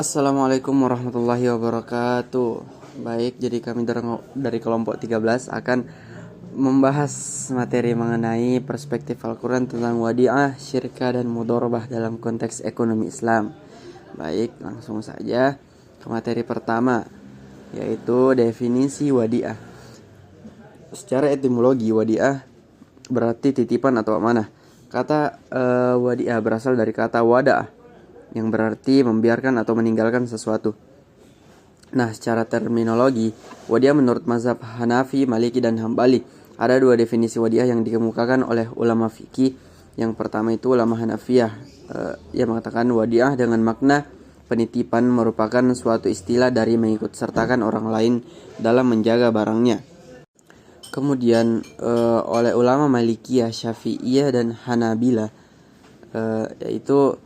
Assalamualaikum warahmatullahi wabarakatuh. Baik, jadi kami dari kelompok 13 akan membahas materi mengenai perspektif Al-Quran tentang wadi'ah, syirkah, dan mudharabah dalam konteks ekonomi Islam. Baik, langsung saja ke materi pertama, yaitu definisi wadi'ah. Secara etimologi, wadi'ah berarti titipan atau amanah. Kata wadi'ah berasal dari kata wada', yang berarti membiarkan atau meninggalkan sesuatu. Nah, secara terminologi, wadiah menurut mazhab Hanafi, Maliki, dan Hambali, ada dua definisi wadiah yang dikemukakan oleh ulama fikih. Yang pertama itu ulama Hanafiyah, yang mengatakan wadiah dengan makna penitipan merupakan suatu istilah dari mengikut sertakan orang lain dalam menjaga barangnya. Kemudian oleh ulama Malikiyah, Syafi'iyah, dan Hanabila, yaitu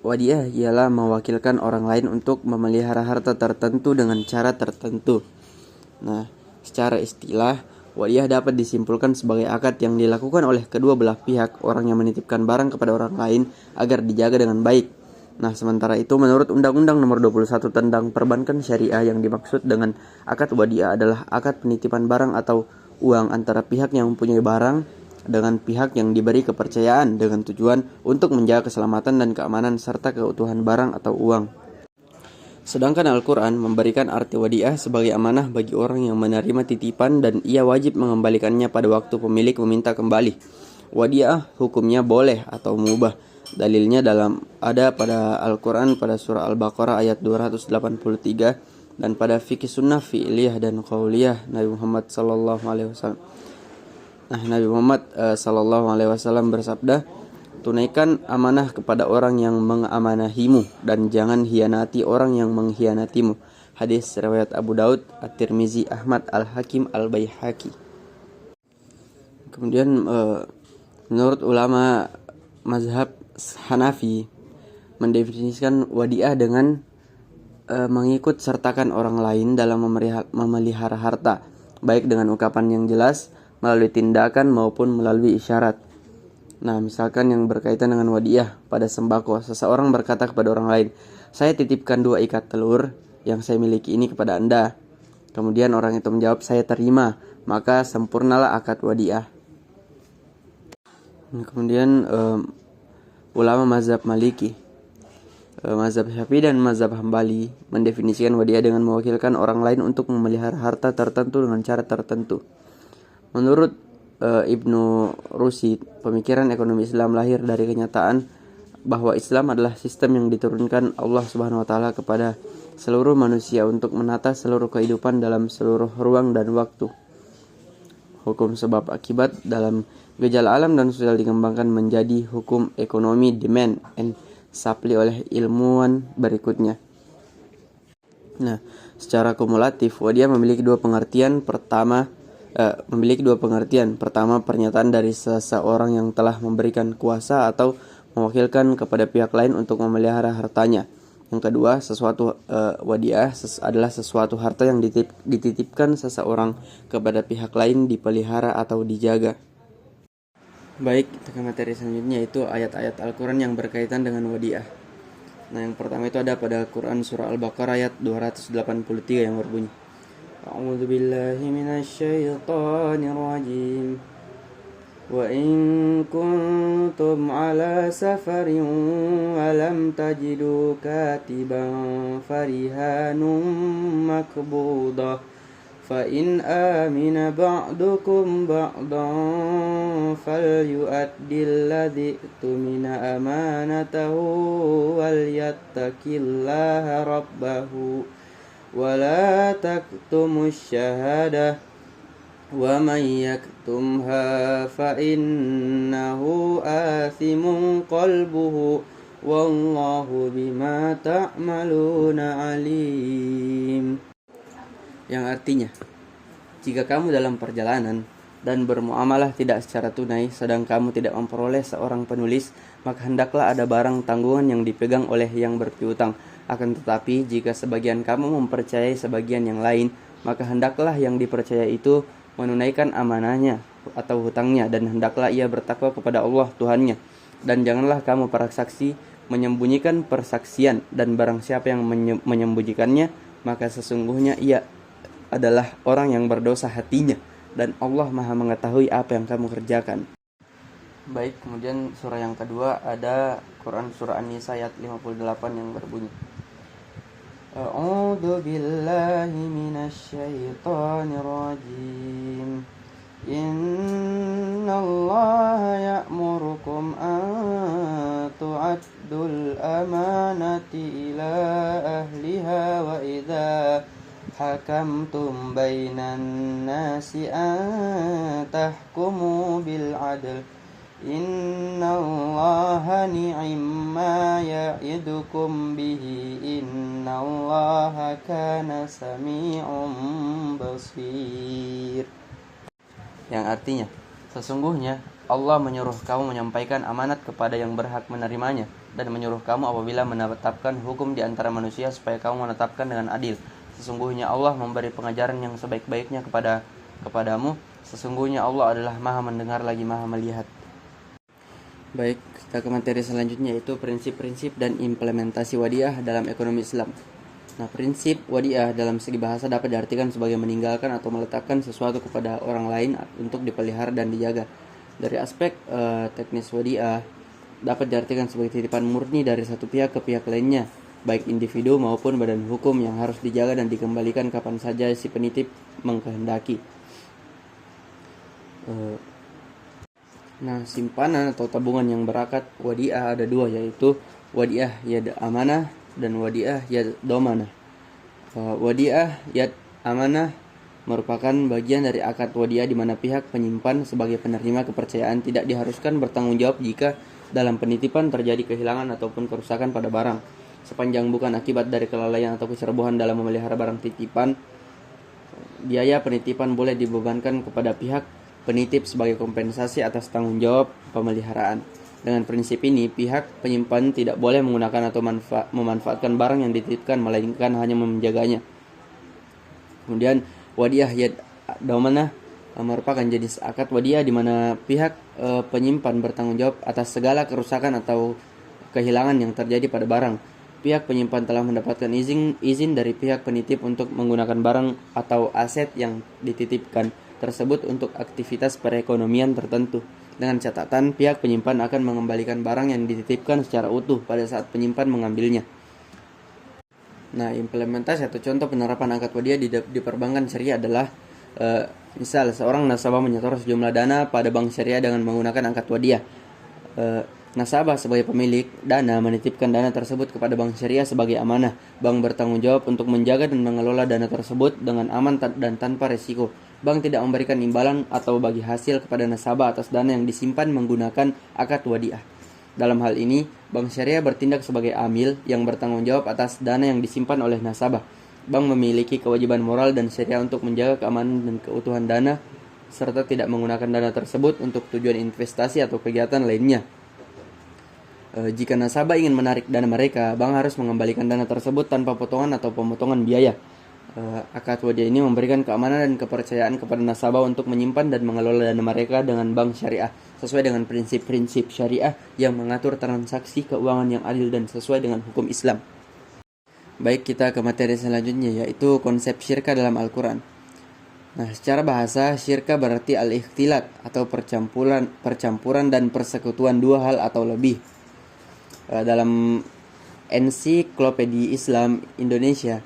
wadiah ialah mewakilkan orang lain untuk memelihara harta tertentu dengan cara tertentu. Nah, secara istilah, wadiah dapat disimpulkan sebagai akad yang dilakukan oleh kedua belah pihak, orang yang menitipkan barang kepada orang lain agar dijaga dengan baik. Nah, sementara itu menurut Undang-Undang Nomor 21 tentang Perbankan Syariah, yang dimaksud dengan akad wadiah adalah akad penitipan barang atau uang antara pihak yang mempunyai barang dengan pihak yang diberi kepercayaan dengan tujuan untuk menjaga keselamatan dan keamanan serta keutuhan barang atau uang. Sedangkan Al-Quran memberikan arti wadiah sebagai amanah bagi orang yang menerima titipan dan ia wajib mengembalikannya pada waktu pemilik meminta kembali. Wadiah hukumnya boleh atau mubah. Dalilnya ada pada Al-Quran pada surah Al-Baqarah ayat 283 dan pada fikih sunnah fi'liyah dan qauliyah Nabi Muhammad SAW. Nah, Nabi Muhammad SAW bersabda, tunaikan amanah kepada orang yang mengamanahimu dan jangan hianati orang yang mengkhianatimu. Hadis riwayat Abu Daud, At-Tirmizi, Ahmad, Al-Hakim, Al-Baihaqi. Kemudian menurut ulama mazhab Hanafi mendefinisikan wadiah dengan mengikut sertakan orang lain dalam memelihara harta, baik dengan ucapan yang jelas, melalui tindakan maupun melalui isyarat. Nah, misalkan yang berkaitan dengan wadiah pada sembako, seseorang berkata kepada orang lain, saya titipkan 2 ikat telur yang saya miliki ini kepada Anda. Kemudian orang itu menjawab, saya terima, maka sempurnalah akad wadiah. Kemudian ulama mazhab Maliki, mazhab Syafi'i, dan mazhab Hambali mendefinisikan wadiah dengan mewakilkan orang lain untuk memelihara harta tertentu dengan cara tertentu. Menurut Ibnu Rushd, pemikiran ekonomi Islam lahir dari kenyataan bahwa Islam adalah sistem yang diturunkan Allah Subhanahu wa taala kepada seluruh manusia untuk menata seluruh kehidupan dalam seluruh ruang dan waktu. Hukum sebab akibat dalam gejala alam dan sosial dikembangkan menjadi hukum ekonomi demand and supply oleh ilmuwan berikutnya. Nah, secara kumulatif wadiah memiliki dua pengertian. Pertama, pernyataan dari seseorang yang telah memberikan kuasa atau mewakilkan kepada pihak lain untuk memelihara hartanya. Yang kedua, wadiah adalah sesuatu harta yang dititipkan seseorang kepada pihak lain, dipelihara atau dijaga. Baik, kita ke materi selanjutnya, yaitu ayat-ayat Al-Quran yang berkaitan dengan wadiah. Nah, yang pertama itu ada pada Al-Quran surah Al-Baqarah ayat 283 yang berbunyi, A'udzu billahi minasyaitonir rajim. Wa in kuntum ala safarin wa lam tajidu katiban farihanun makbudah fa in amina ba'dukum ba'dan falyu'addil ladzi tumina amanatahu wal yattaqillaha rabbahu ولا تكتموا الشهادة ومن يكتمها فإنه آثم قلبه والله بما تعملون عليم. Yang artinya, jika kamu dalam perjalanan dan bermuamalah tidak secara tunai sedang kamu tidak memperoleh seorang penulis, maka hendaklah ada barang tanggungan yang dipegang oleh yang berpiutang. Akan tetapi jika sebagian kamu mempercayai sebagian yang lain, maka hendaklah yang dipercaya itu menunaikan amanahnya atau hutangnya, dan hendaklah ia bertakwa kepada Allah Tuhannya. Dan janganlah kamu para saksi menyembunyikan persaksian, dan barang siapa yang menyembunyikannya, maka sesungguhnya ia adalah orang yang berdosa hatinya, dan Allah Maha mengetahui apa yang kamu kerjakan. Baik, kemudian surah yang kedua ada Quran surah An-Nisa ayat 58 yang berbunyi, A'udzu billahi minasyaitonir rajim. Innallaha ya'murukum an tu'addul amanati ila ahliha wa idza hakamtum bainan nasi an tahkumu bil 'adl. Innallaha ni'ma ya'idukum bihi. Innallaha kana sami'un basir. Yang artinya, sesungguhnya Allah menyuruh kamu menyampaikan amanat kepada yang berhak menerimanya, dan menyuruh kamu apabila menetapkan hukum di antara manusia supaya kamu menetapkan dengan adil. Sesungguhnya Allah memberi pengajaran yang sebaik-baiknya kepadamu. Sesungguhnya Allah adalah Maha mendengar lagi Maha melihat. Baik, kita ke materi selanjutnya, yaitu prinsip-prinsip dan implementasi wadiah dalam ekonomi Islam. Nah, prinsip wadiah dalam segi bahasa dapat diartikan sebagai meninggalkan atau meletakkan sesuatu kepada orang lain untuk dipelihara dan dijaga. Dari aspek teknis wadiah dapat diartikan sebagai titipan murni dari satu pihak ke pihak lainnya, baik individu maupun badan hukum, yang harus dijaga dan dikembalikan kapan saja si penitip mengkehendaki. Nah, simpanan atau tabungan yang berakat wadiah ada dua, yaitu wadiah yad amanah dan wadiah yad domanah. Wadiah yad amanah merupakan bagian dari akad wadiah di mana pihak penyimpan sebagai penerima kepercayaan tidak diharuskan bertanggung jawab jika dalam penitipan terjadi kehilangan ataupun kerusakan pada barang, sepanjang bukan akibat dari kelalaian atau kecerobohan dalam memelihara barang titipan. Biaya penitipan boleh dibebankan kepada pihak penitip sebagai kompensasi atas tanggung jawab pemeliharaan. Dengan prinsip ini, pihak penyimpan tidak boleh menggunakan atau memanfaatkan barang yang dititipkan, melainkan hanya menjaganya. Kemudian wadiah yad domanah merupakan jenis akad wadiah di mana pihak penyimpan bertanggung jawab atas segala kerusakan atau kehilangan yang terjadi pada barang. Pihak penyimpan telah mendapatkan izin dari pihak penitip untuk menggunakan barang atau aset yang dititipkan tersebut untuk aktivitas perekonomian tertentu, dengan catatan pihak penyimpan akan mengembalikan barang yang dititipkan secara utuh pada saat penyimpan mengambilnya. Nah, implementasi atau contoh penerapan akad wadiah di perbankan syariah adalah misal seorang nasabah menyetor sejumlah dana pada bank syariah dengan menggunakan akad wadiah. Nasabah sebagai pemilik dana menitipkan dana tersebut kepada bank syariah sebagai amanah. Bank bertanggung jawab untuk menjaga dan mengelola dana tersebut dengan aman dan tanpa risiko. Bank tidak memberikan imbalan atau bagi hasil kepada nasabah atas dana yang disimpan menggunakan akad wadiah. Dalam hal ini, bank syariah bertindak sebagai amil yang bertanggung jawab atas dana yang disimpan oleh nasabah. Bank memiliki kewajiban moral dan syariah untuk menjaga keamanan dan keutuhan dana, serta tidak menggunakan dana tersebut untuk tujuan investasi atau kegiatan lainnya. Jika nasabah ingin menarik dana mereka, bank harus mengembalikan dana tersebut tanpa potongan atau pemotongan biaya. Akad wadiah ini memberikan keamanan dan kepercayaan kepada nasabah untuk menyimpan dan mengelola dana mereka dengan bank syariah sesuai dengan prinsip-prinsip syariah yang mengatur transaksi keuangan yang adil dan sesuai dengan hukum Islam. Baik, kita ke materi selanjutnya, yaitu konsep syirka dalam Al-Quran. Nah, secara bahasa, syirka berarti al-ikhtilat atau percampuran dan persekutuan dua hal atau lebih. Dalam Ensiklopedia Islam Indonesia,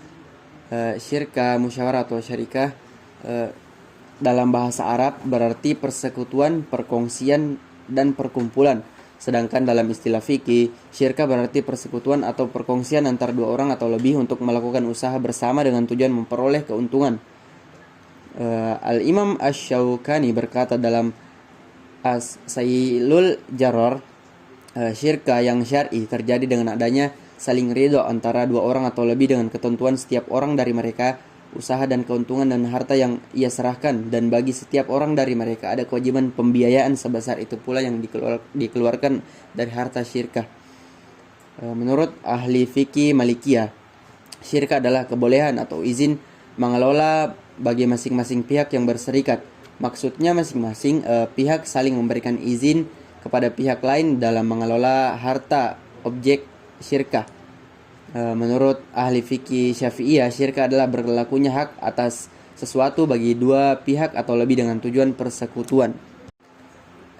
syirka, musyawarah atau syarikah dalam bahasa Arab berarti persekutuan, perkongsian, dan perkumpulan. Sedangkan dalam istilah fikih, syirka berarti persekutuan atau perkongsian antara dua orang atau lebih untuk melakukan usaha bersama dengan tujuan memperoleh keuntungan. Al-Imam Asy-Syaukani berkata dalam As-Sailul Jarrar, syirka yang syar'i terjadi dengan adanya saling ridho antara dua orang atau lebih dengan ketentuan setiap orang dari mereka usaha dan keuntungan dan harta yang ia serahkan, dan bagi setiap orang dari mereka ada kewajiban pembiayaan sebesar itu pula yang dikeluarkan dari harta syirkah. Menurut ahli fikih Malikiyah, syirkah adalah kebolehan atau izin mengelola bagi masing-masing pihak yang berserikat. Maksudnya masing-masing pihak saling memberikan izin kepada pihak lain dalam mengelola harta objek syirkah. Menurut ahli fikih Syafi'iyah, syirkah adalah berlakunya hak atas sesuatu bagi dua pihak atau lebih dengan tujuan persekutuan.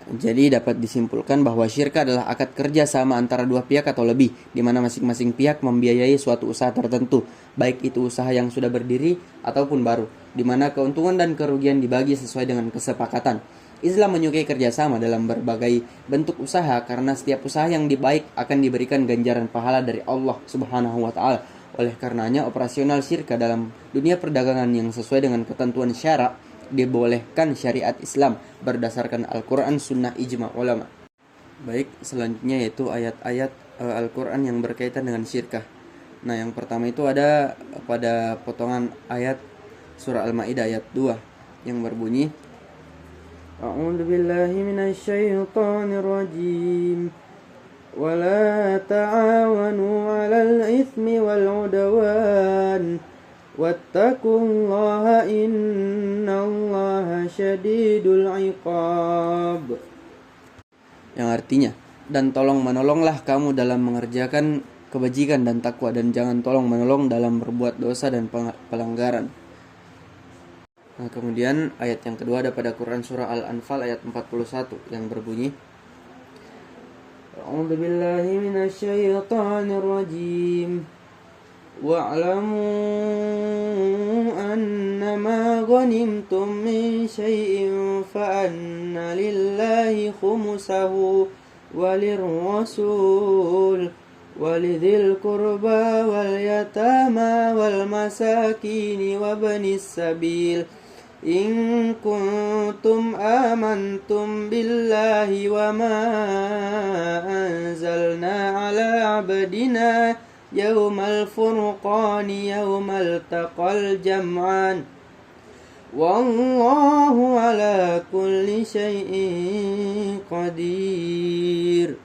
Jadi dapat disimpulkan bahwa syirkah adalah akad kerja sama antara dua pihak atau lebih, di mana masing-masing pihak membiayai suatu usaha tertentu, baik itu usaha yang sudah berdiri ataupun baru, di mana keuntungan dan kerugian dibagi sesuai dengan kesepakatan. Islam menyukai kerjasama dalam berbagai bentuk usaha karena setiap usaha yang baik akan diberikan ganjaran pahala dari Allah Subhanahu wa Ta'ala. Oleh karenanya, operasional syirkah dalam dunia perdagangan yang sesuai dengan ketentuan syarak dibolehkan syariat Islam berdasarkan Al-Quran, Sunnah, Ijma' ulama. Baik, selanjutnya yaitu ayat-ayat Al-Quran yang berkaitan dengan syirkah. Nah, yang pertama itu ada pada potongan ayat surah Al-Ma'idah ayat 2 yang berbunyi, A'udzu billahi minasyaitonir rajim. Wala ta'awanu 'alal itsmi wal 'udwan. Wattaqullaha innallaha syadidul iqab. Yang artinya, dan tolong menolonglah kamu dalam mengerjakan kebajikan dan takwa, dan jangan tolong menolong dalam berbuat dosa dan pelanggaran. Nah, kemudian ayat yang kedua ada pada Quran surah Al-Anfal ayat 41 yang berbunyi, A'udzu billahi minasyaitonir rajim. Wa'lamu annama ghanimtum min syai'in fa'anna lillahi khumusahu walirrasul walidhil qurba wal yatama wal masakini wabnis sabil in kuntum amantum billahi wa ma anzalna ala abdina yaumal furqani yaumal taqal jam'an wallahu ala kulli syai'in qadir.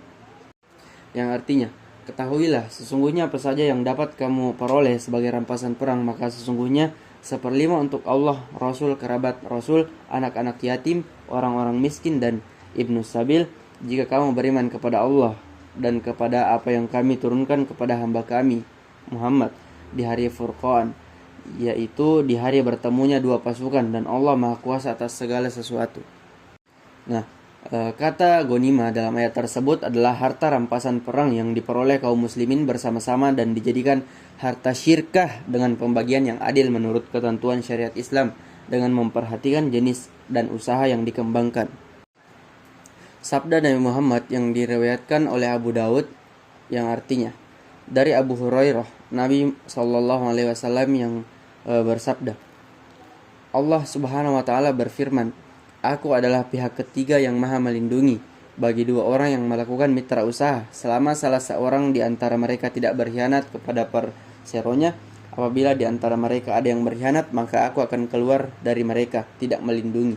Yang artinya, ketahuilah sesungguhnya apa saja yang dapat kamu peroleh sebagai rampasan perang, maka sesungguhnya 1/5 untuk Allah, Rasul, kerabat Rasul, anak-anak yatim, orang-orang miskin, dan ibnu sabil, jika kamu beriman kepada Allah dan kepada apa yang kami turunkan kepada hamba kami Muhammad di hari Furqan, yaitu di hari bertemunya dua pasukan, dan Allah Maha Kuasa atas segala sesuatu. Nah, kata ghanimah dalam ayat tersebut adalah harta rampasan perang yang diperoleh kaum muslimin bersama-sama dan dijadikan harta syirkah dengan pembagian yang adil menurut ketentuan syariat Islam dengan memperhatikan jenis dan usaha yang dikembangkan. Sabda Nabi Muhammad yang diriwayatkan oleh Abu Daud yang artinya, dari Abu Hurairah, Nabi SAW yang bersabda, Allah Subhanahu wa Ta'ala berfirman, Aku adalah pihak ketiga yang maha melindungi bagi dua orang yang melakukan mitra usaha selama salah seorang di antara mereka tidak berkhianat kepada perseronya. Apabila di antara mereka ada yang berkhianat, maka aku akan keluar dari mereka, tidak melindungi.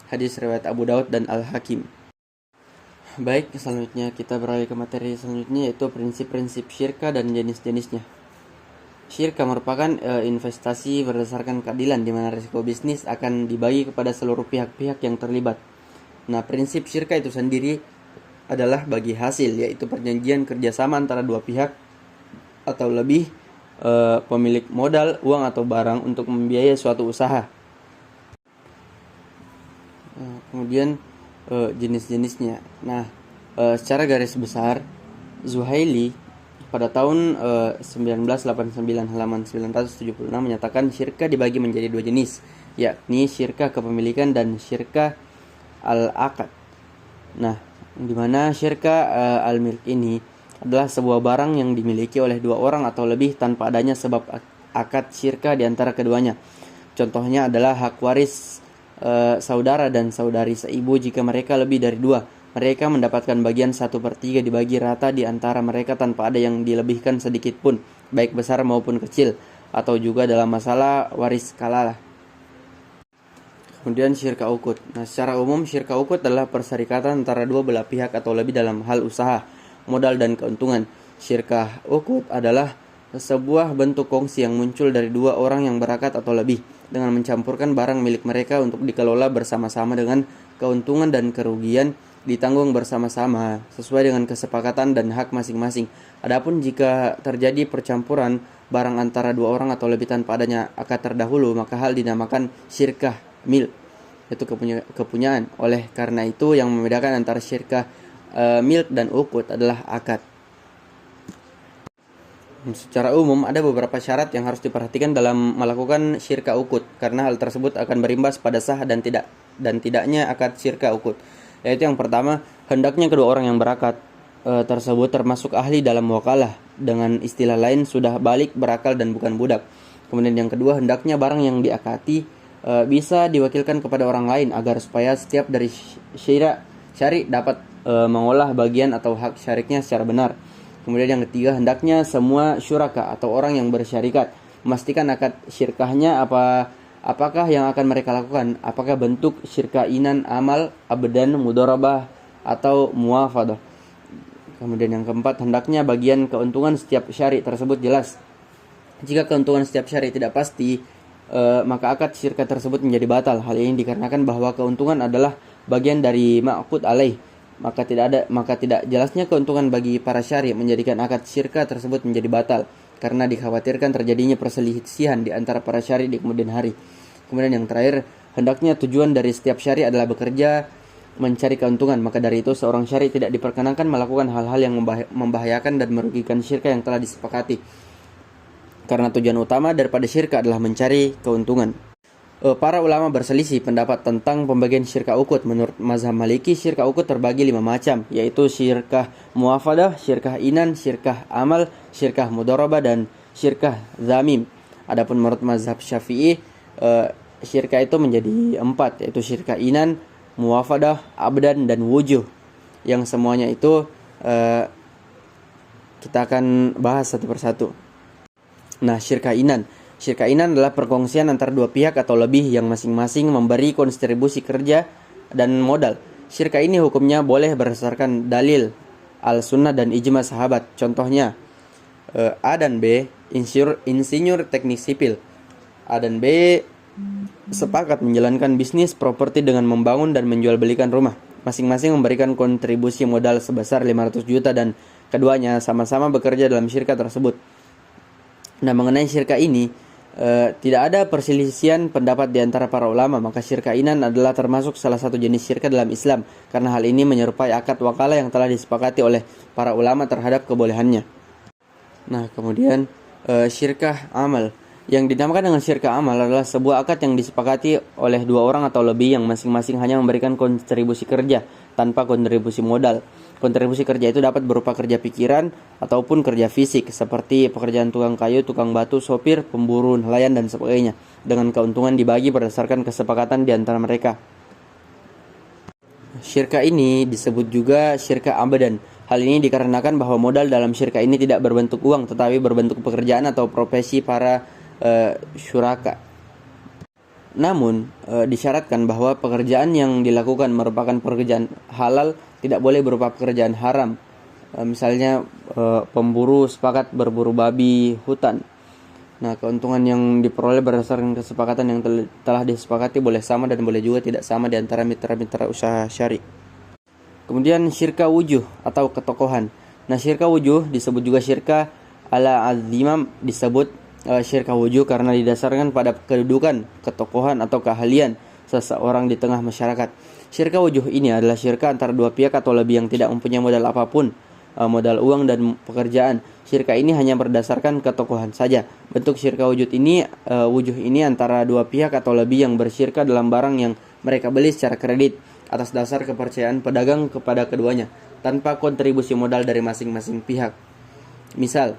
Hadis riwayat Abu Daud dan Al-Hakim. Baik, selanjutnya kita beralih ke materi selanjutnya, yaitu prinsip-prinsip syirkah dan jenis-jenisnya. Syirkah merupakan investasi berdasarkan keadilan, di mana risiko bisnis akan dibagi kepada seluruh pihak-pihak yang terlibat. Nah, prinsip syirkah itu sendiri adalah bagi hasil, yaitu perjanjian kerjasama antara dua pihak atau lebih pemilik modal, uang atau barang untuk membiayai suatu usaha. Kemudian jenis-jenisnya. Nah, secara garis besar, Zuhaili pada tahun 1989 halaman 976 menyatakan syirkah dibagi menjadi dua jenis, yakni syirkah kepemilikan dan syirkah al-aqad. Nah, di mana syirkah al-milk ini adalah sebuah barang yang dimiliki oleh dua orang atau lebih tanpa adanya sebab akad syirkah di antara keduanya. Contohnya adalah hak waris saudara dan saudari seibu jika mereka lebih dari dua. Mereka mendapatkan bagian 1/3 dibagi rata di antara mereka tanpa ada yang dilebihkan sedikit pun, baik besar maupun kecil, atau juga dalam masalah waris kalalah. Kemudian syirkah ukut. Nah, secara umum syirkah ukut adalah perserikatan antara dua belah pihak atau lebih dalam hal usaha, modal dan keuntungan. Syirkah ukut adalah sebuah bentuk kongsi yang muncul dari dua orang yang berakad atau lebih dengan mencampurkan barang milik mereka untuk dikelola bersama-sama dengan keuntungan dan kerugian ditanggung bersama-sama sesuai dengan kesepakatan dan hak masing-masing. Adapun jika terjadi percampuran barang antara dua orang atau lebih tanpa adanya akad terdahulu, maka hal dinamakan syirkah milk, itu kepunyaan. Oleh karena itu yang membedakan antara syirkah milk dan ukut adalah akad. Secara umum ada beberapa syarat yang harus diperhatikan dalam melakukan syirkah ukut, karena hal tersebut akan berimbas pada sah dan tidaknya akad syirkah ukut. Yaitu yang pertama, hendaknya kedua orang yang berakad tersebut termasuk ahli dalam wakalah, dengan istilah lain sudah balik berakal dan bukan budak. Kemudian yang kedua, hendaknya barang yang diakati bisa diwakilkan kepada orang lain agar supaya setiap dari syari dapat mengolah bagian atau hak syariknya secara benar. Kemudian yang ketiga, hendaknya semua syuraka atau orang yang bersyarikat memastikan akad syirkahnya apakah yang akan mereka lakukan, apakah bentuk syirkah inan, amal, abdan, mudharabah atau muafadah. Kemudian yang keempat, hendaknya bagian keuntungan setiap syari tersebut jelas. Jika keuntungan setiap syari tidak pasti, maka akad syirkah tersebut menjadi batal. Hal ini dikarenakan bahwa keuntungan adalah bagian dari ma'qud alaih. Maka tidak jelasnya keuntungan bagi para syari menjadikan akad syirkah tersebut menjadi batal, karena dikhawatirkan terjadinya perselisihan di antara para syari di kemudian hari. Kemudian yang terakhir, hendaknya tujuan dari setiap syari adalah bekerja mencari keuntungan. Maka dari itu seorang syari tidak diperkenankan melakukan hal-hal yang membahayakan dan merugikan syirkah yang telah disepakati, karena tujuan utama daripada syirkah adalah mencari keuntungan. Para ulama berselisih pendapat tentang pembagian syirkah ukut. Menurut mazhab Maliki, syirkah ukut terbagi 5 macam, yaitu syirkah muafadah, syirkah inan, syirkah amal, syirkah mudharabah, dan syirkah zamim. Adapun menurut mazhab Syafi'i, syirkah itu menjadi 4, yaitu syirkah inan, muafadah, abdan, dan wujuh, yang semuanya itu kita akan bahas satu persatu. Nah, syirkah inan adalah perkongsian antara dua pihak atau lebih yang masing-masing memberi kontribusi kerja dan modal. Syirkah ini hukumnya boleh berdasarkan dalil al-sunnah dan ijma sahabat. Contohnya, A dan B insinyur teknik sipil. A dan B sepakat menjalankan bisnis properti dengan membangun dan menjual belikan rumah. Masing-masing memberikan kontribusi modal sebesar 500 juta dan keduanya sama-sama bekerja dalam syirkah tersebut. Nah, mengenai syirkah ini tidak ada perselisihan pendapat di antara para ulama. Maka syirkah inan adalah termasuk salah satu jenis syirkah dalam Islam, karena hal ini menyerupai akad wakalah yang telah disepakati oleh para ulama terhadap kebolehannya. Nah, kemudian syirkah amal. Yang dinamakan dengan syirkah amal adalah sebuah akad yang disepakati oleh dua orang atau lebih yang masing-masing hanya memberikan kontribusi kerja tanpa kontribusi modal. Kontribusi kerja itu dapat berupa kerja pikiran ataupun kerja fisik, seperti pekerjaan tukang kayu, tukang batu, sopir, pemburu, nelayan, dan sebagainya. Dengan keuntungan dibagi berdasarkan kesepakatan di antara mereka. Syirkah ini disebut juga syirkah abdan. Hal ini dikarenakan bahwa modal dalam syirkah ini tidak berbentuk uang, tetapi berbentuk pekerjaan atau profesi para syuraka. Namun disyaratkan bahwa pekerjaan yang dilakukan merupakan pekerjaan halal, tidak boleh berupa pekerjaan haram. Misalnya pemburu sepakat berburu babi hutan. Nah, keuntungan yang diperoleh berdasarkan kesepakatan yang telah disepakati boleh sama dan boleh juga tidak sama di antara mitra-mitra usaha syari. Kemudian syirkah wujuh atau ketokohan. Nah, syirkah wujuh disebut juga syirkah ala azimam. Disebut syirkah wujuh karena didasarkan pada kedudukan, ketokohan atau keahlian seseorang di tengah masyarakat. Syirkah wujuh ini adalah syirkah antara dua pihak atau lebih yang tidak mempunyai modal apapun, modal uang dan pekerjaan. Syirkah ini hanya berdasarkan ketokohan saja. Bentuk syirkah wujuh ini antara dua pihak atau lebih yang bersyirkah dalam barang yang mereka beli secara kredit atas dasar kepercayaan pedagang kepada keduanya tanpa kontribusi modal dari masing-masing pihak. Misal,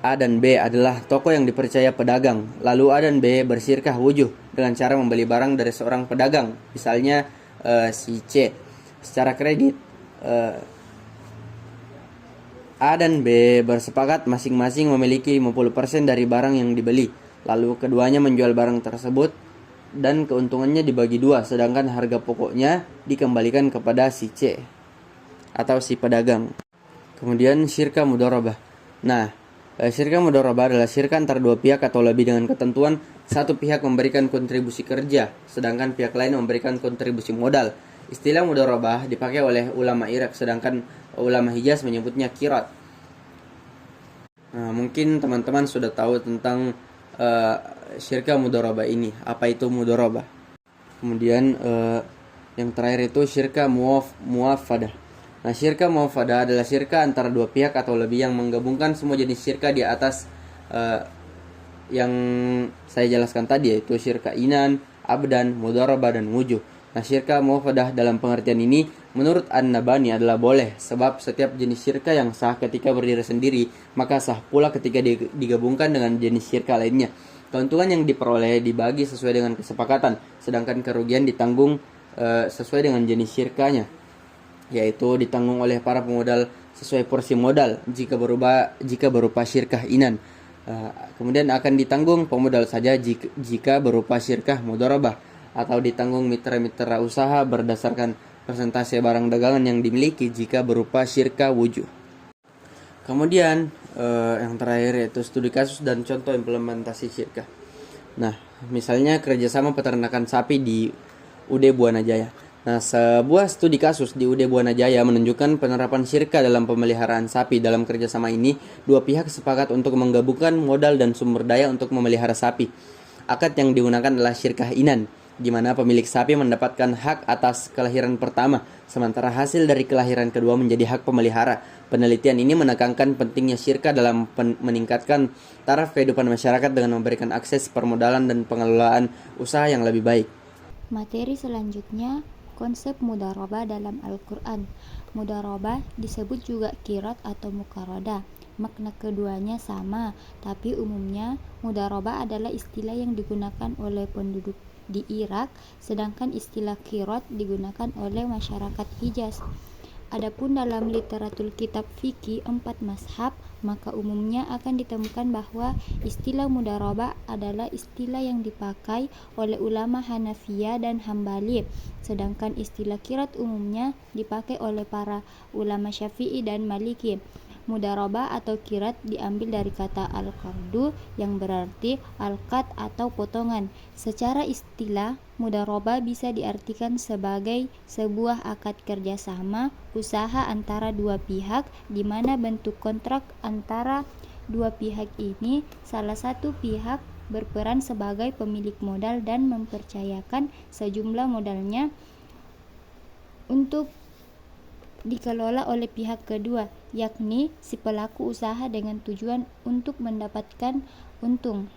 A dan B adalah toko yang dipercaya pedagang. Lalu A dan B bersyirkah wujuh dengan cara membeli barang dari seorang pedagang, misalnya si C, secara kredit. A dan B bersepakat masing-masing memiliki 50% dari barang yang dibeli. Lalu keduanya menjual barang tersebut dan keuntungannya dibagi dua, sedangkan harga pokoknya dikembalikan kepada si C atau si pedagang. Kemudian syirkah mudharabah. Nah, syirkah mudharabah adalah syirkah antara dua pihak atau lebih dengan ketentuan satu pihak memberikan kontribusi kerja, sedangkan pihak lain memberikan kontribusi modal. Istilah mudharabah dipakai oleh ulama Irak, sedangkan ulama Hijaz menyebutnya qirat. Nah, mungkin teman-teman sudah tahu tentang syirka mudharabah ini. Apa itu mudharabah? Kemudian yang terakhir itu syirka muwafadah. Nah, syirka muwafadah adalah syirka antara dua pihak atau lebih yang menggabungkan semua jenis syirka di atas yang saya jelaskan tadi, yaitu syirka inan, abdan, mudharabah, dan wujuh. Nah, syirka muwafadah dalam pengertian ini menurut An-Nabani adalah boleh, sebab setiap jenis syirka yang sah ketika berdiri sendiri, maka sah pula ketika digabungkan dengan jenis syirka lainnya. Keuntungan yang diperoleh dibagi sesuai dengan kesepakatan, sedangkan kerugian ditanggung sesuai dengan jenis syirkanya, yaitu ditanggung oleh para pemodal sesuai porsi modal jika berupa syirkah inan. Kemudian akan ditanggung pemodal saja jika berupa syirkah mudharabah, atau ditanggung mitra-mitra usaha berdasarkan persentase barang dagangan yang dimiliki jika berupa syirkah wujuh. Kemudian yang terakhir yaitu studi kasus dan contoh implementasi syirkah. Nah, misalnya kerjasama peternakan sapi di UD Buana Jaya. Nah, sebuah studi kasus di UD Buana Jaya menunjukkan penerapan syirka dalam pemeliharaan sapi. Dalam kerjasama ini, dua pihak sepakat untuk menggabungkan modal dan sumber daya untuk memelihara sapi. Akad yang digunakan adalah syirkah inan, di mana pemilik sapi mendapatkan hak atas kelahiran pertama, sementara hasil dari kelahiran kedua menjadi hak pemelihara. Penelitian ini menekankan pentingnya syirka dalam meningkatkan taraf kehidupan masyarakat dengan memberikan akses permodalan dan pengelolaan usaha yang lebih baik. Materi selanjutnya, konsep mudharabah dalam Al-Quran. Mudharabah disebut juga qirat atau muqaradah. Makna keduanya sama, tapi umumnya mudharabah adalah istilah yang digunakan oleh penduduk di Irak, sedangkan istilah qirat digunakan oleh masyarakat Hijaz. Adapun dalam literatur kitab fikih 4 mazhab, maka umumnya akan ditemukan bahwa istilah mudharabah adalah istilah yang dipakai oleh ulama Hanafiyah dan Hambali, sedangkan istilah qirat umumnya dipakai oleh para ulama Syafi'i dan Maliki. Mudharabah atau qirat diambil dari kata al-qardu yang berarti al-qat atau potongan. Secara istilah, mudharabah bisa diartikan sebagai sebuah akad kerjasama usaha antara dua pihak di mana bentuk kontrak antara dua pihak ini salah satu pihak berperan sebagai pemilik modal dan mempercayakan sejumlah modalnya untuk dikelola oleh pihak kedua, yakni si pelaku usaha dengan tujuan untuk mendapatkan untung.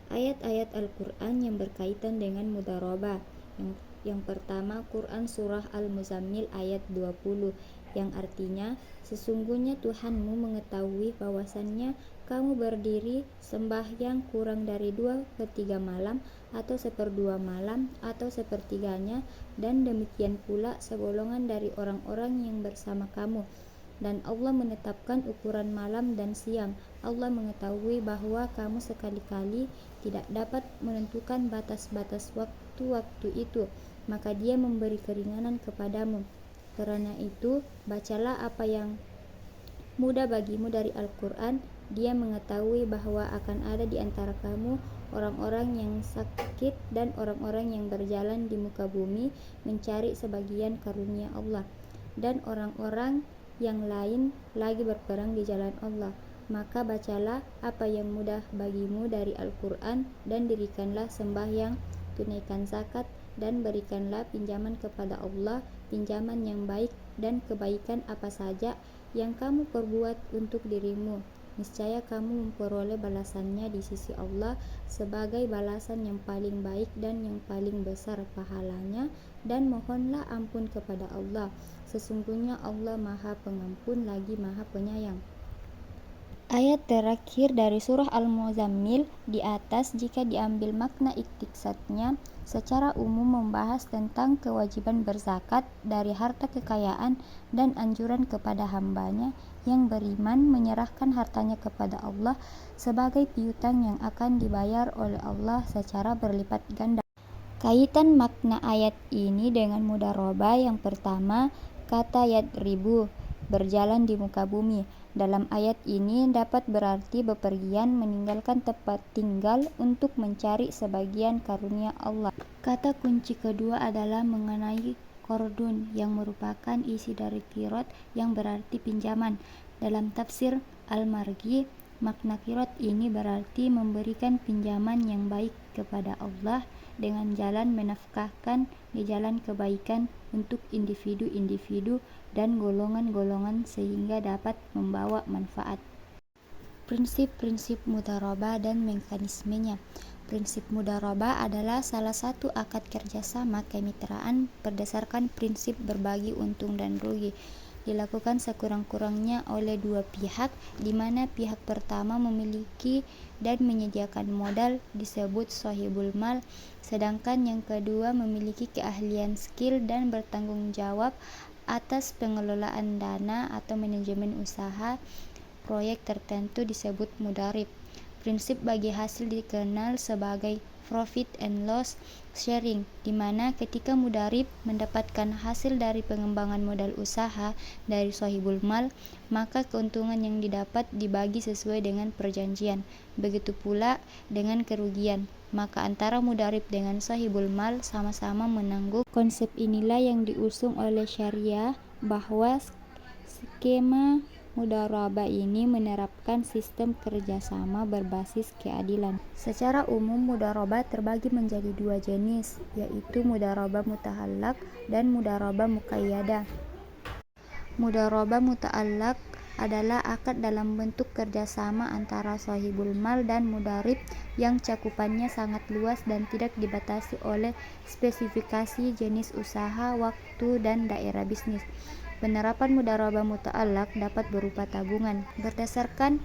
Ayat-ayat Al-Quran yang berkaitan dengan mudharabah. Yang pertama, Quran Surah Al-Muzammil ayat 20, yang artinya, sesungguhnya Tuhanmu mengetahui bahwasannya kamu berdiri sembahyang kurang dari 2/3 malam, atau 1/2 malam, atau sepertiganya, dan demikian pula segolongan dari orang-orang yang bersama kamu. Dan Allah menetapkan ukuran malam dan siang. Allah mengetahui bahwa kamu sekali-kali tidak dapat menentukan batas-batas waktu-waktu itu, maka Dia memberi keringanan kepadamu. Karena itu, bacalah apa yang mudah bagimu dari Al-Quran. Dia mengetahui bahwa akan ada di antara kamu orang-orang yang sakit dan orang-orang yang berjalan di muka bumi mencari sebagian karunia Allah, dan orang-orang yang lain lagi berperang di jalan Allah. Maka bacalah apa yang mudah bagimu dari Al-Quran, dan dirikanlah sembahyang, tunaikan zakat, dan berikanlah pinjaman kepada Allah, pinjaman yang baik, dan kebaikan apa saja yang kamu perbuat untuk dirimu. Niscaya kamu memperoleh balasannya di sisi Allah sebagai balasan yang paling baik dan yang paling besar pahalanya, dan mohonlah ampun kepada Allah. Sesungguhnya Allah Maha Pengampun lagi Maha Penyayang. Ayat terakhir dari surah Al-Muzammil di atas, jika diambil makna iktisadnya, secara umum membahas tentang kewajiban berzakat dari harta kekayaan dan anjuran kepada hambanya yang beriman menyerahkan hartanya kepada Allah sebagai piutang yang akan dibayar oleh Allah secara berlipat ganda. Kaitan makna ayat ini dengan mudharabah. Yang pertama, kata yadribu, berjalan di muka bumi. Dalam ayat ini dapat berarti bepergian, meninggalkan tempat tinggal untuk mencari sebagian karunia Allah. Kata kunci kedua adalah mengenai qardun yang merupakan isi dari qirad yang berarti pinjaman. Dalam tafsir Al-Marghi, makna qirad ini berarti memberikan pinjaman yang baik kepada Allah dengan jalan menafkahkan di jalan kebaikan untuk individu-individu dan golongan-golongan sehingga dapat membawa manfaat. Prinsip-prinsip mudharabah dan mekanismenya. Prinsip mudharabah adalah salah satu akad kerjasama kemitraan berdasarkan prinsip berbagi untung dan rugi. Dilakukan sekurang-kurangnya oleh dua pihak, di mana pihak pertama memiliki dan menyediakan modal disebut sahibul mal, sedangkan yang kedua memiliki keahlian skill dan bertanggung jawab atas pengelolaan dana atau manajemen usaha proyek tertentu disebut mudarib. Prinsip bagi hasil dikenal sebagai profit and loss sharing, di mana ketika mudarib mendapatkan hasil dari pengembangan modal usaha dari sahibul mal, maka keuntungan yang didapat dibagi sesuai dengan perjanjian. Begitu pula dengan kerugian, maka antara mudarib dengan sahibul mal sama-sama menanggung. Konsep inilah yang diusung oleh syariah, bahwa skema mudharabah ini menerapkan sistem kerjasama berbasis keadilan. Secara umum, mudharabah terbagi menjadi dua jenis, yaitu mudharabah muta'allaq dan mudharabah muqayyadah. Mudharabah muta'allaq adalah akad dalam bentuk kerjasama antara sahibul mal dan mudarib yang cakupannya sangat luas dan tidak dibatasi oleh spesifikasi jenis usaha, waktu, dan daerah bisnis. Penerapan mudharabah muta'allaq dapat berupa tabungan. Berdasarkan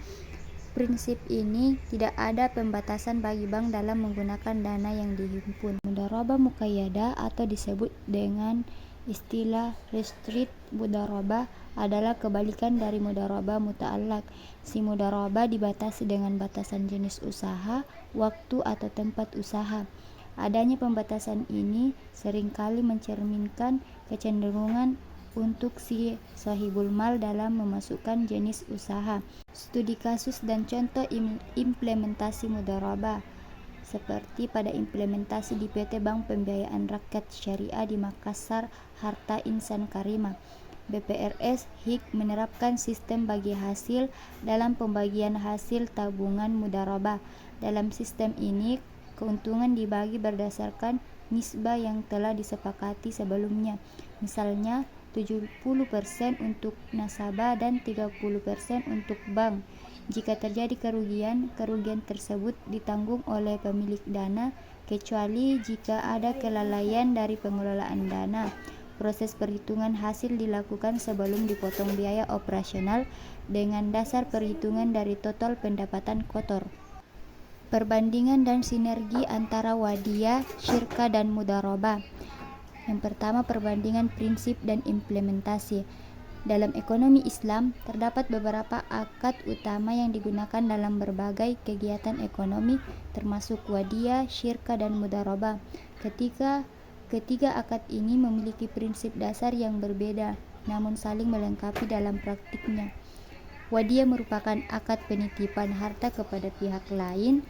prinsip ini, tidak ada pembatasan bagi bank dalam menggunakan dana yang dihimpun. Mudharabah muqayyadah atau disebut dengan istilah restricted mudharabah adalah kebalikan dari mudharabah muta'allaq. Si mudharabah dibatasi dengan batasan jenis usaha, waktu, atau tempat usaha. Adanya pembatasan ini seringkali mencerminkan kecenderungan untuk si sahibul mal dalam memasukkan jenis usaha. Studi kasus dan contoh implementasi mudharabah seperti pada implementasi di PT Bank Pembiayaan Rakyat Syariah di Makassar, Harta Insan Karimah. BPRS HIK menerapkan sistem bagi hasil dalam pembagian hasil tabungan mudharabah. Dalam sistem ini, keuntungan dibagi berdasarkan nisbah yang telah disepakati sebelumnya. Misalnya, 70% untuk nasabah dan 30% untuk bank. Jika terjadi kerugian, kerugian tersebut ditanggung oleh pemilik dana, kecuali jika ada kelalaian dari pengelolaan dana. Proses perhitungan hasil dilakukan sebelum dipotong biaya operasional dengan dasar perhitungan dari total pendapatan kotor. Perbandingan dan sinergi antara wadiyah, syirka, dan mudharabah. Yang pertama, perbandingan prinsip dan implementasi. Dalam ekonomi Islam, terdapat beberapa akad utama yang digunakan dalam berbagai kegiatan ekonomi, termasuk wadiyah, syirka, dan mudharabah. Ketiga akad ini memiliki prinsip dasar yang berbeda, namun saling melengkapi dalam praktiknya. Wadiyah merupakan akad penitipan harta kepada pihak lain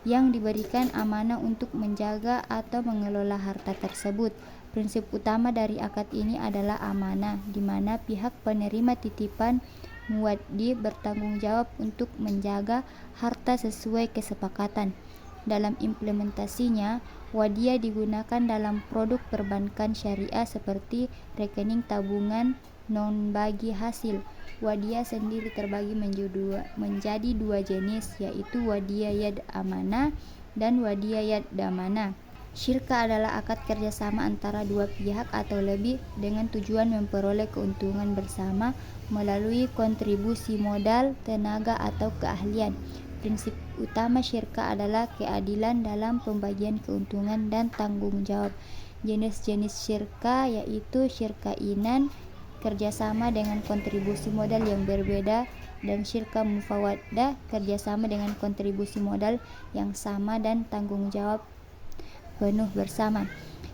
yang diberikan amanah untuk menjaga atau mengelola harta tersebut. Prinsip utama dari akad ini adalah amanah, di mana pihak penerima titipan muwaddi bertanggung jawab untuk menjaga harta sesuai kesepakatan. Dalam implementasinya, wadiyah digunakan dalam produk perbankan syariah seperti rekening tabungan non-bagi hasil. Wadiyah sendiri terbagi menjadi dua jenis, yaitu wadiyah yad amanah dan wadiyah yad damanah. Syirka adalah akad kerjasama antara dua pihak atau lebih dengan tujuan memperoleh keuntungan bersama melalui kontribusi modal, tenaga, atau keahlian. Prinsip utama syirka adalah keadilan dalam pembagian keuntungan dan tanggung jawab. Jenis-jenis syirka yaitu syirka inan, kerjasama dengan kontribusi modal yang berbeda, dan syirka mufawadah, kerjasama dengan kontribusi modal yang sama dan tanggung jawab penuh bersama.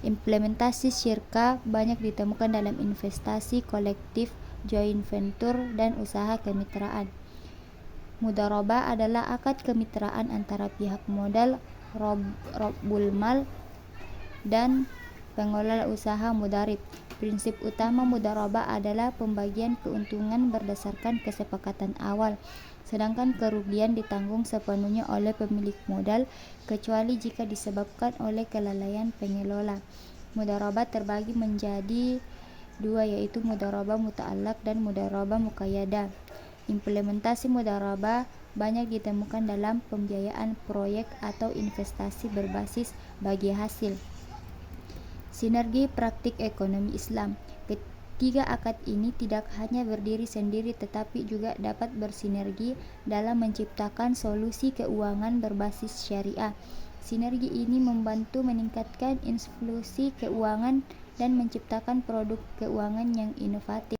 Implementasi syirka banyak ditemukan dalam investasi kolektif, joint venture, dan usaha kemitraan. Mudharabah adalah akad kemitraan antara pihak modal, rabbul mal, dan pengelola usaha mudharib. Prinsip utama mudharabah adalah pembagian keuntungan berdasarkan kesepakatan awal, sedangkan kerugian ditanggung sepenuhnya oleh pemilik modal, kecuali jika disebabkan oleh kelalaian pengelola. Mudharabah terbagi menjadi dua, yaitu mudharabah muta'allaq dan mudharabah muqayyadah. Implementasi mudharabah banyak ditemukan dalam pembiayaan proyek atau investasi berbasis bagi hasil. Sinergi praktik ekonomi Islam. Ketiga akad ini tidak hanya berdiri sendiri tetapi juga dapat bersinergi dalam menciptakan solusi keuangan berbasis syariah. Sinergi ini membantu meningkatkan inklusi keuangan dan menciptakan produk keuangan yang inovatif.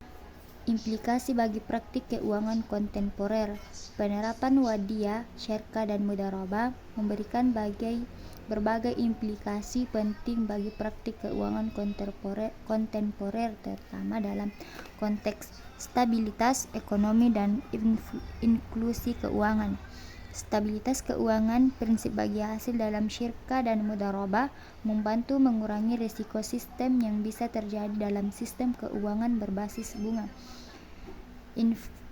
Implikasi bagi praktik keuangan kontemporer. Penerapan wadiyah, syirkah dan mudharabah memberikan berbagai implikasi penting bagi praktik keuangan kontemporer, terutama dalam konteks stabilitas ekonomi dan inklusi keuangan. Stabilitas keuangan. Prinsip bagi hasil dalam syirkah dan mudharabah membantu mengurangi risiko sistem yang bisa terjadi dalam sistem keuangan berbasis bunga.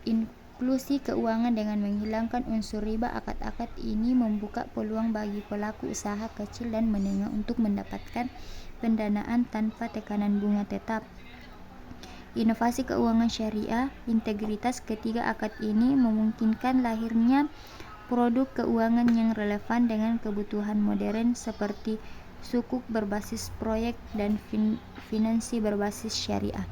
Inklusi keuangan. Dengan menghilangkan unsur riba, akad-akad ini membuka peluang bagi pelaku usaha kecil dan menengah untuk mendapatkan pendanaan tanpa tekanan bunga tetap. Inovasi keuangan syariah. Integritas ketiga akad ini memungkinkan lahirnya produk keuangan yang relevan dengan kebutuhan modern seperti sukuk berbasis proyek dan finansi berbasis syariah.